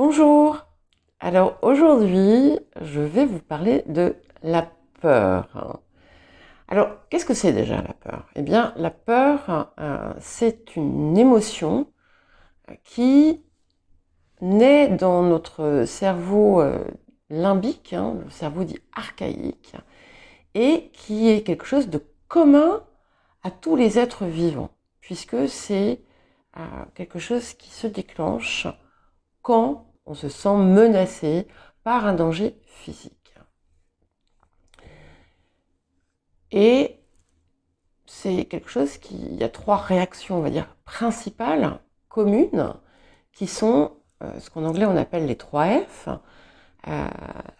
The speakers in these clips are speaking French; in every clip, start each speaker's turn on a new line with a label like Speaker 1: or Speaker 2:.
Speaker 1: Bonjour. Alors aujourd'hui, je vais vous parler de la peur. Alors, qu'est-ce que c'est déjà la peur? Eh bien, la peur, c'est une émotion qui naît dans notre cerveau limbique, le cerveau dit archaïque, et qui est quelque chose de commun à tous les êtres vivants, puisque c'est quelque chose qui se déclenche quand on se sent menacé par un danger physique. Et c'est quelque chose il y a trois réactions, on va dire, principales, communes, qui sont ce qu'en anglais on appelle les 3 F,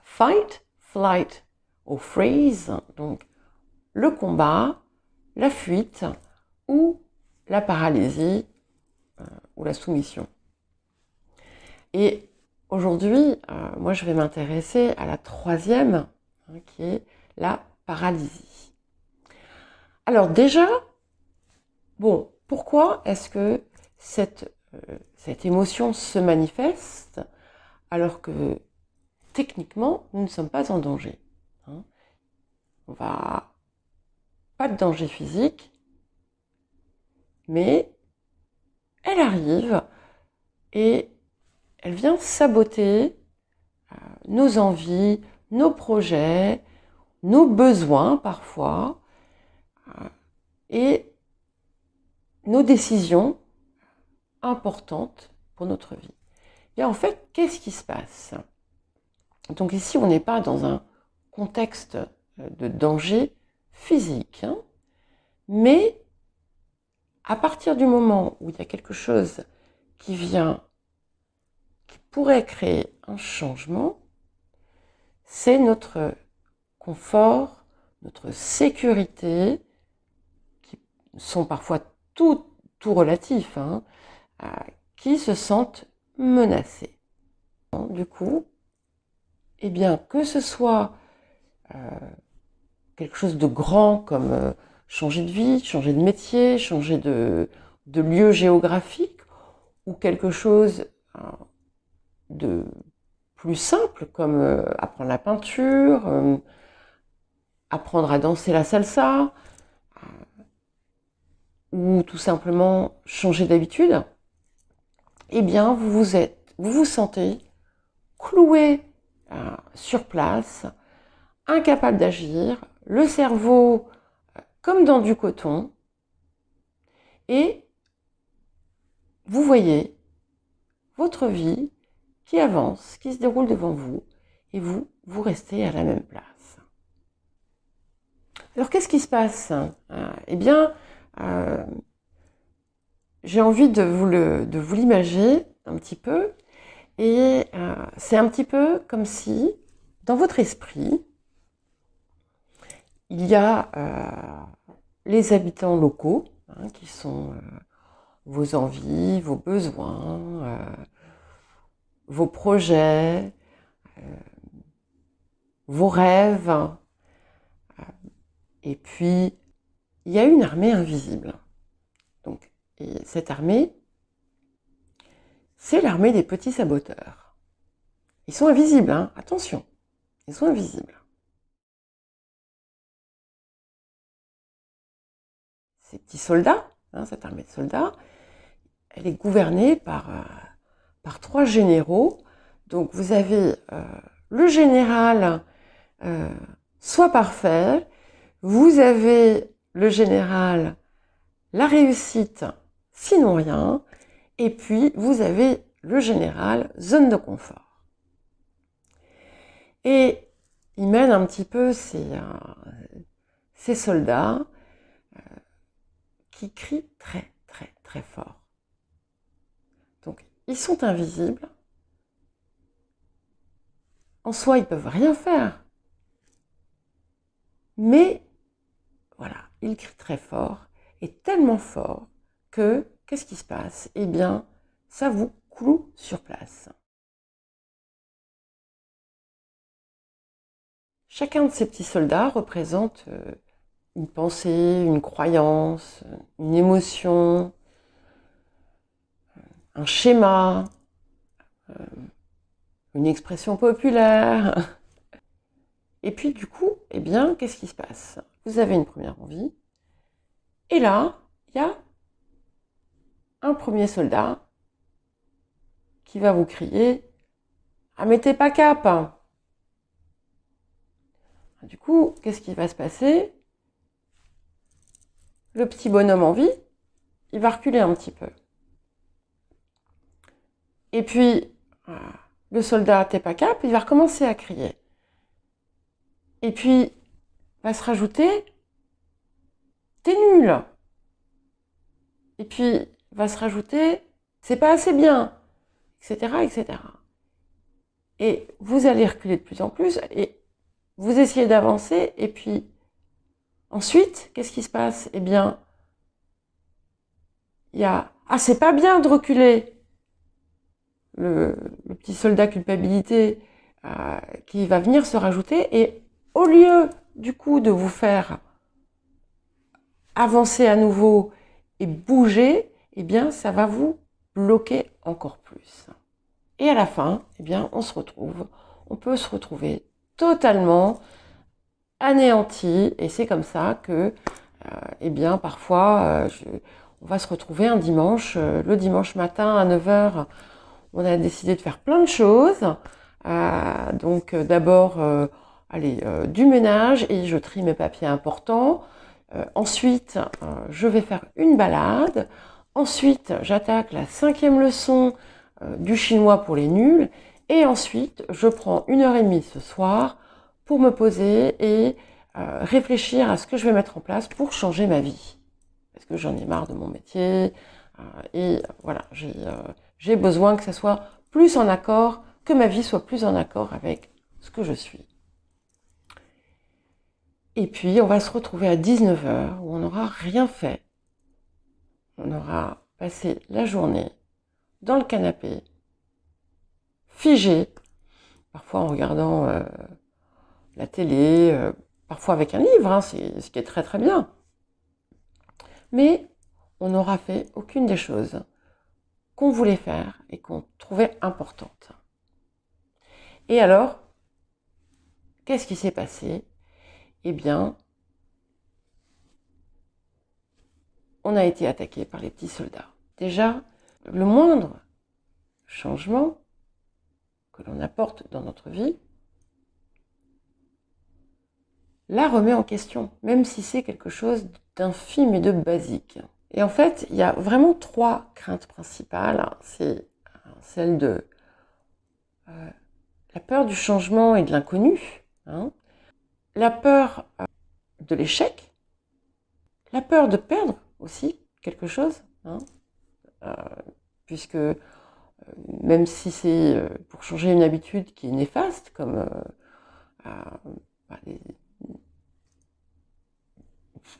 Speaker 1: fight, flight ou freeze, donc le combat, la fuite ou la paralysie ou la soumission. Et aujourd'hui, moi je vais m'intéresser à la troisième, qui est la paralysie. Alors déjà, bon, pourquoi est-ce que cette émotion se manifeste alors que techniquement nous ne sommes pas en danger, On va pas de danger physique, mais elle arrive et elle vient saboter nos envies, nos projets, nos besoins parfois, et nos décisions importantes pour notre vie. Et en fait, qu'est-ce qui se passe? Donc ici, on n'est pas dans un contexte de danger physique, mais à partir du moment où il y a quelque chose qui vient, qui pourrait créer un changement, c'est notre confort, notre sécurité, qui sont parfois tout relatifs, qui se sentent menacés. Du coup, eh bien, que ce soit quelque chose de grand comme changer de vie, changer de métier, changer de lieu géographique, ou quelque chose de plus simple comme apprendre la peinture, apprendre à danser la salsa, ou tout simplement changer d'habitude, eh bien vous vous sentez cloué sur place, incapable d'agir, le cerveau comme dans du coton, et vous voyez votre vie qui avance, qui se déroule devant vous, et vous restez à la même place. Alors qu'est-ce qui se passe? Eh bien, j'ai envie de vous l'imager un petit peu, et c'est un petit peu comme si, dans votre esprit, il y a les habitants locaux, qui sont vos envies, vos besoins, vos projets, vos rêves. Et puis, il y a une armée invisible. Donc, et cette armée, c'est l'armée des petits saboteurs. Ils sont invisibles, attention, ils sont invisibles. Ces petits soldats, cette armée de soldats, elle est gouvernée par 3 généraux. Donc vous avez le général soit parfait, vous avez le général la réussite sinon rien, et puis vous avez le général zone de confort. Et il mène un petit peu ces soldats qui crient très très très fort. Donc ils sont invisibles. En soi, ils ne peuvent rien faire. Mais voilà, ils crient très fort, et tellement fort que, qu'est-ce qui se passe? Eh bien, ça vous cloue sur place. Chacun de ces petits soldats représente une pensée, une croyance, une émotion, un schéma, une expression populaire. Et puis du coup, eh bien, qu'est-ce qui se passe? Vous avez une première envie, et là, il y a un premier soldat qui va vous crier « Ah, mais t'es pas cap !» Du coup, qu'est-ce qui va se passer? Le petit bonhomme en vie, il va reculer un petit peu. Et puis, le soldat t'es pas cap, il va recommencer à crier. Et puis, va se rajouter t'es nul. Et puis, va se rajouter c'est pas assez bien, etc., etc. Et vous allez reculer de plus en plus, et vous essayez d'avancer, et puis ensuite, qu'est-ce qui se passe? Eh bien, il y a « Ah, c'est pas bien de reculer !» Le petit soldat culpabilité qui va venir se rajouter, et au lieu du coup de vous faire avancer à nouveau et bouger, eh bien ça va vous bloquer encore plus. Et à la fin, eh bien on peut se retrouver totalement anéanti, et c'est comme ça que eh bien parfois on va se retrouver un dimanche, le dimanche matin à 9h. On a décidé de faire plein de choses. Donc d'abord, du ménage, et je trie mes papiers importants. Ensuite, je vais faire une balade. Ensuite, j'attaque la 5e leçon du chinois pour les nuls. Et ensuite, je prends 1h30 ce soir pour me poser et réfléchir à ce que je vais mettre en place pour changer ma vie. Parce que j'en ai marre de mon métier. Et voilà, j'ai besoin que ça soit plus en accord, que ma vie soit plus en accord avec ce que je suis. Et puis, on va se retrouver à 19h où on n'aura rien fait. On aura passé la journée dans le canapé, figé, parfois en regardant la télé, parfois avec un livre, hein, ce qui est très très bien. Mais on n'aura fait aucune des choses qu'on voulait faire et qu'on trouvait importantes. Et alors, qu'est-ce qui s'est passé? Eh bien, on a été attaqué par les petits soldats. Déjà, le moindre changement que l'on apporte dans notre vie la remet en question, même si c'est quelque chose d'infime et de basique. Et en fait, il y a vraiment 3 craintes principales. C'est celle de la peur du changement et de l'inconnu, hein, la peur de l'échec, la peur de perdre aussi quelque chose, hein, puisque même si c'est pour changer une habitude qui est néfaste, comme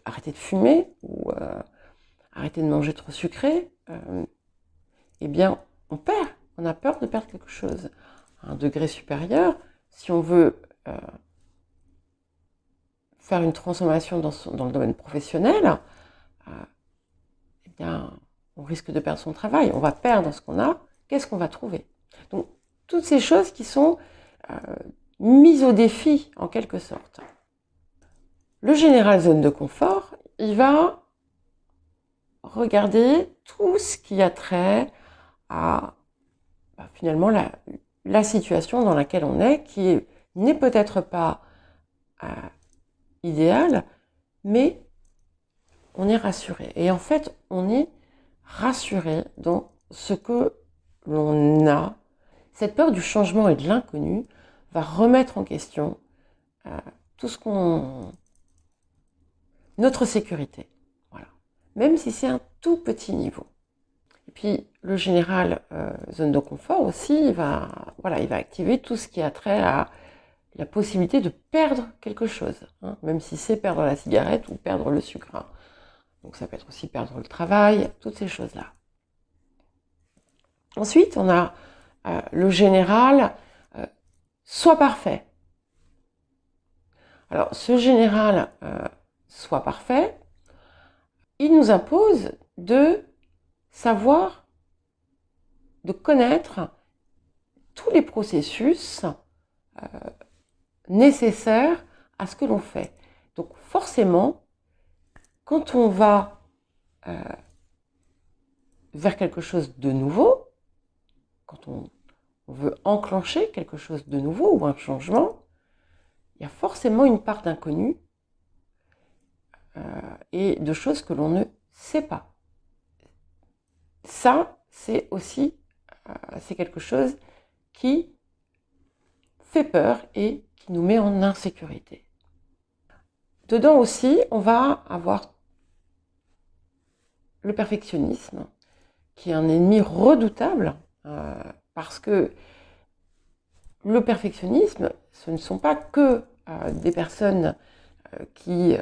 Speaker 1: arrêter de fumer ou arrêter de manger trop sucré, eh bien on a peur de perdre quelque chose. À un degré supérieur, si on veut faire une transformation dans le domaine professionnel, eh bien, on risque de perdre son travail, on va perdre ce qu'on a, qu'est-ce qu'on va trouver? Donc, toutes ces choses qui sont mises au défi, en quelque sorte. Le général zone de confort, il va regarder tout ce qui a trait à finalement la situation dans laquelle on est, qui n'est peut-être pas idéale, mais on est rassuré. Et en fait, on est rassuré dans ce que l'on a. Cette peur du changement et de l'inconnu va remettre en question tout ce qu'on... notre sécurité. Voilà. Même si c'est un tout petit niveau. Et puis, le général zone de confort aussi, il va activer tout ce qui a trait à la possibilité de perdre quelque chose, hein, même si c'est perdre la cigarette ou perdre le sucre. Hein. Donc ça peut être aussi perdre le travail, toutes ces choses-là. Ensuite, on a le général soit parfait. Alors, ce général soit parfait, il nous impose de savoir, de connaître tous les processus nécessaires à ce que l'on fait. Donc forcément, quand on va vers quelque chose de nouveau, quand on veut enclencher quelque chose de nouveau ou un changement, il y a forcément une part d'inconnu et de choses que l'on ne sait pas. Ça, c'est aussi c'est quelque chose qui fait peur et qui nous met en insécurité. Dedans aussi, on va avoir le perfectionnisme, qui est un ennemi redoutable, parce que le perfectionnisme, ce ne sont pas que des personnes qui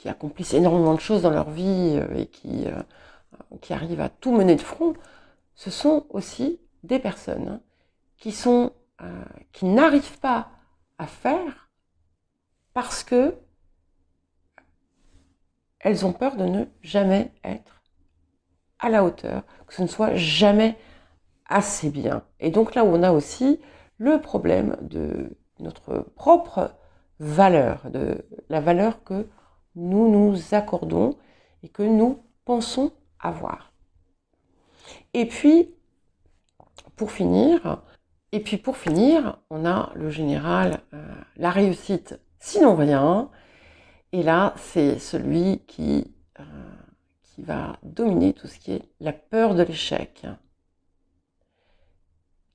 Speaker 1: accomplissent énormément de choses dans leur vie et qui arrivent à tout mener de front. Ce sont aussi des personnes qui n'arrivent pas à faire parce que elles ont peur de ne jamais être à la hauteur, que ce ne soit jamais assez bien. Et donc là où on a aussi le problème de notre propre valeur, de la valeur que nous nous accordons et que nous pensons avoir. Et puis, pour finir, on a le général, la réussite, sinon rien. Et là, c'est celui qui va dominer tout ce qui est la peur de l'échec.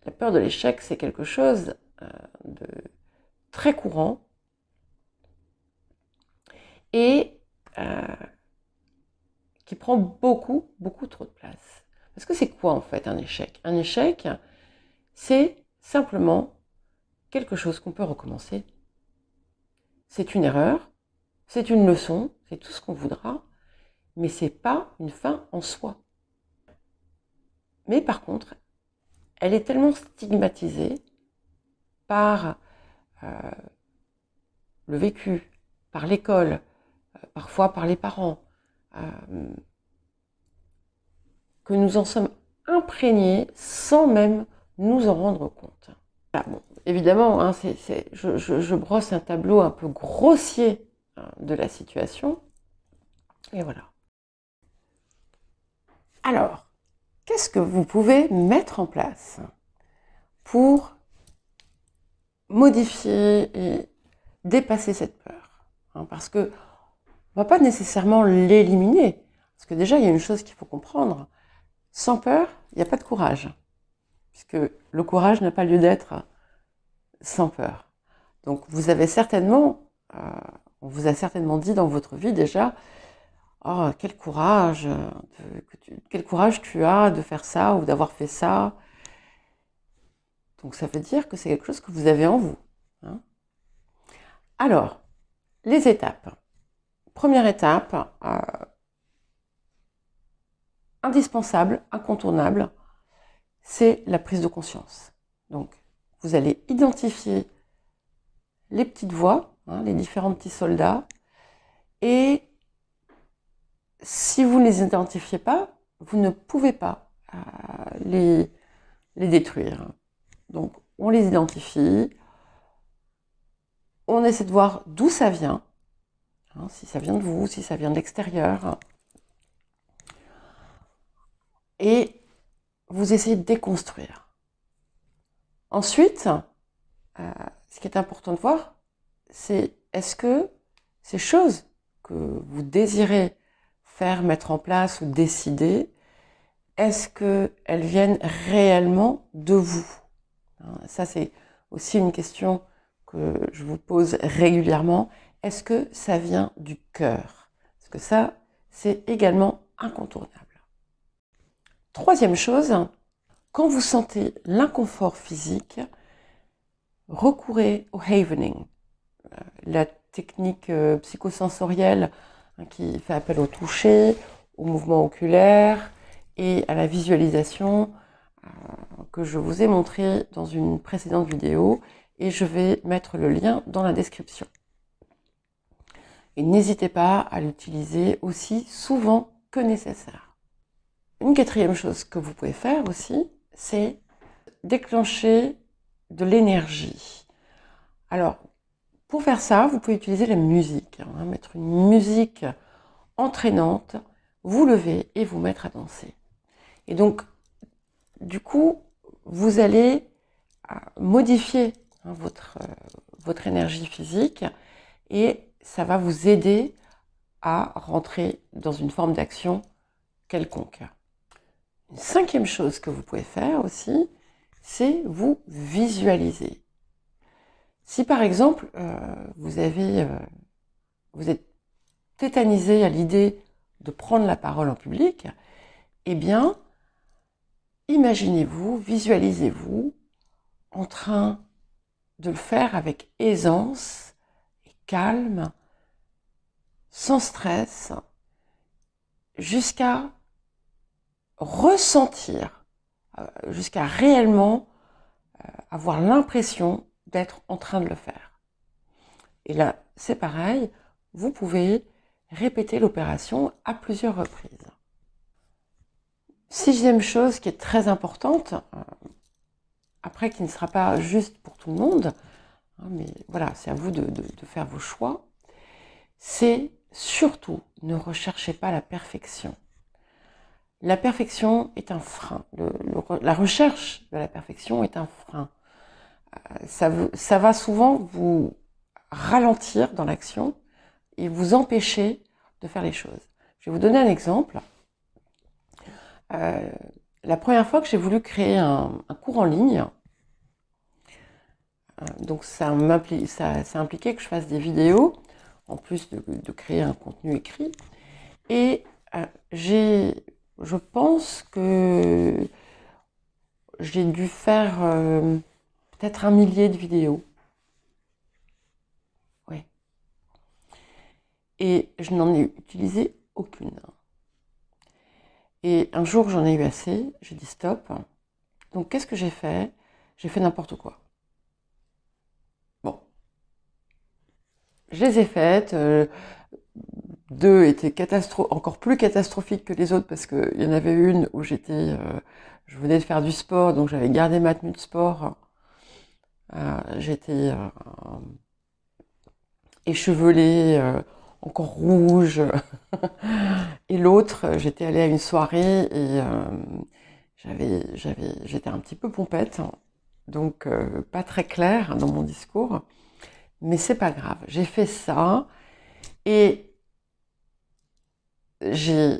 Speaker 1: La peur de l'échec, c'est quelque chose de très courant et qui prend beaucoup, beaucoup trop de place. Parce que c'est quoi en fait un échec? Un échec, c'est simplement quelque chose qu'on peut recommencer. C'est une erreur, c'est une leçon, c'est tout ce qu'on voudra, mais c'est pas une fin en soi. Mais par contre, elle est tellement stigmatisée par le vécu, par l'école, parfois par les parents, que nous en sommes imprégnés sans même nous en rendre compte. Voilà, bon, évidemment, hein, je brosse un tableau un peu grossier de la situation. Et voilà. Alors, qu'est-ce que vous pouvez mettre en place pour modifier et dépasser cette peur, hein, parce que on ne va pas nécessairement l'éliminer. Parce que déjà, il y a une chose qu'il faut comprendre. Sans peur, il n'y a pas de courage. Puisque le courage n'a pas lieu d'être sans peur. Donc, vous avez certainement, on vous a certainement dit dans votre vie déjà, oh, quel courage tu as de faire ça ou d'avoir fait ça. Donc, ça veut dire que c'est quelque chose que vous avez en vous. Hein. Alors, les étapes. Première étape, indispensable, incontournable, c'est la prise de conscience. Donc, vous allez identifier les petites voix, hein, les différents petits soldats, et si vous ne les identifiez pas, vous ne pouvez pas les détruire. Donc, on les identifie, on essaie de voir d'où ça vient, hein, si ça vient de vous, si ça vient de l'extérieur, et vous essayez de déconstruire. Ensuite, ce qui est important de voir, c'est est-ce que ces choses que vous désirez faire, mettre en place ou décider, est-ce qu'elles viennent réellement de vous? Ça, c'est aussi une question que je vous pose régulièrement. Est-ce que ça vient du cœur? Parce que ça, c'est également incontournable. Troisième chose, quand vous sentez l'inconfort physique, recourez au havening, la technique psychosensorielle qui fait appel au toucher, au mouvement oculaire et à la visualisation que je vous ai montré dans une précédente vidéo et je vais mettre le lien dans la description. Et n'hésitez pas à l'utiliser aussi souvent que nécessaire. une quatrième chose que vous pouvez faire aussi, c'est déclencher de l'énergie. Alors, pour faire ça, vous pouvez utiliser la musique, mettre une musique entraînante, vous lever et vous mettre à danser. Et donc, du coup, vous allez modifier votre énergie physique et ça va vous aider à rentrer dans une forme d'action quelconque. Une cinquième chose que vous pouvez faire aussi, c'est vous visualiser. Si par exemple, vous êtes tétanisé à l'idée de prendre la parole en public, eh bien, imaginez-vous, visualisez-vous en train de le faire avec aisance et calme, sans stress, jusqu'à ressentir, jusqu'à réellement avoir l'impression d'être en train de le faire. Et là, c'est pareil, vous pouvez répéter l'opération à plusieurs reprises. Sixième chose qui est très importante, après qui ne sera pas juste pour tout le monde, mais voilà, c'est à vous de faire vos choix, c'est surtout ne recherchez pas la perfection. La perfection est un frein. La recherche de la perfection est un frein. Ça va souvent vous ralentir dans l'action et vous empêcher de faire les choses. Je vais vous donner un exemple. La première fois que j'ai voulu créer un cours en ligne, donc ça impliquait que je fasse des vidéos, en plus de créer un contenu écrit. Et je pense que j'ai dû faire peut-être 1 millier de vidéos. Oui. Et je n'en ai utilisé aucune. Et un jour, j'en ai eu assez, j'ai dit stop. Donc, qu'est-ce que j'ai fait? J'ai fait n'importe quoi. Bon. Je les ai faites. 2 étaient encore plus catastrophiques que les autres parce qu'il y en avait une où je venais de faire du sport, donc j'avais gardé ma tenue de sport. J'étais échevelée, encore rouge. Et l'autre, j'étais allée à une soirée et j'étais un petit peu pompette, donc pas très claire dans mon discours. Mais c'est pas grave, j'ai fait ça et j'ai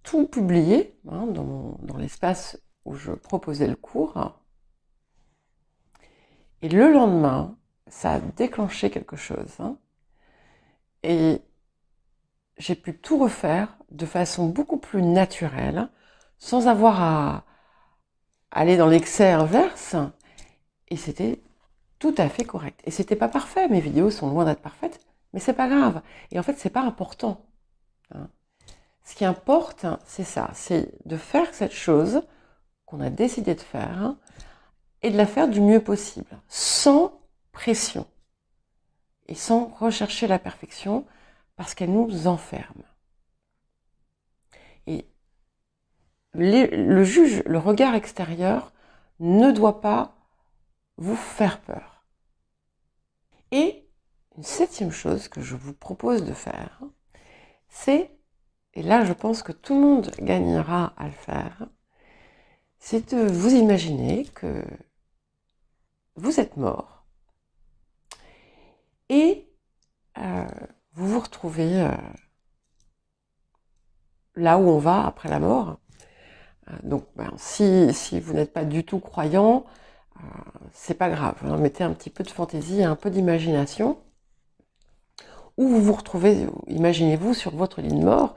Speaker 1: tout publié dans l'espace où je proposais le cours. Et le lendemain, ça a déclenché quelque chose. Et j'ai pu tout refaire de façon beaucoup plus naturelle, sans avoir à aller dans l'excès inverse. Et c'était tout à fait correct. Et c'était pas parfait, mes vidéos sont loin d'être parfaites, mais c'est pas grave. Et en fait, c'est pas important. Ce qui importe, c'est ça, c'est de faire cette chose qu'on a décidé de faire et de la faire du mieux possible, sans pression et sans rechercher la perfection parce qu'elle nous enferme. Et le juge, le regard extérieur ne doit pas vous faire peur. Et une septième chose que je vous propose de faire, c'est, et là je pense que tout le monde gagnera à le faire, c'est de vous imaginer que vous êtes mort et vous vous retrouvez là où on va après la mort. Donc si vous n'êtes pas du tout croyant, c'est pas grave, mettez un petit peu de fantaisie, un peu d'imagination, où vous vous retrouvez, imaginez-vous sur votre lit de mort,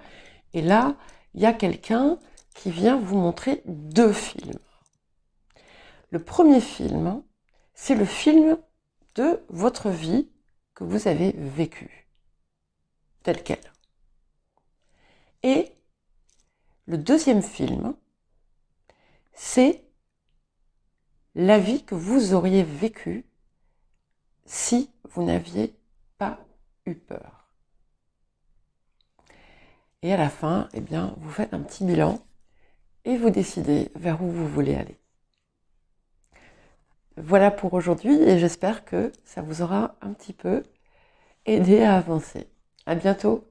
Speaker 1: et là, il y a quelqu'un qui vient vous montrer 2 films. Le premier film, c'est le film de votre vie que vous avez vécue, telle qu'elle. Et le deuxième film, c'est la vie que vous auriez vécue si vous n'aviez pas eu peur. Et à la fin, eh bien, vous faites un petit bilan et vous décidez vers où vous voulez aller. Voilà pour aujourd'hui et j'espère que ça vous aura un petit peu aidé à avancer. À bientôt!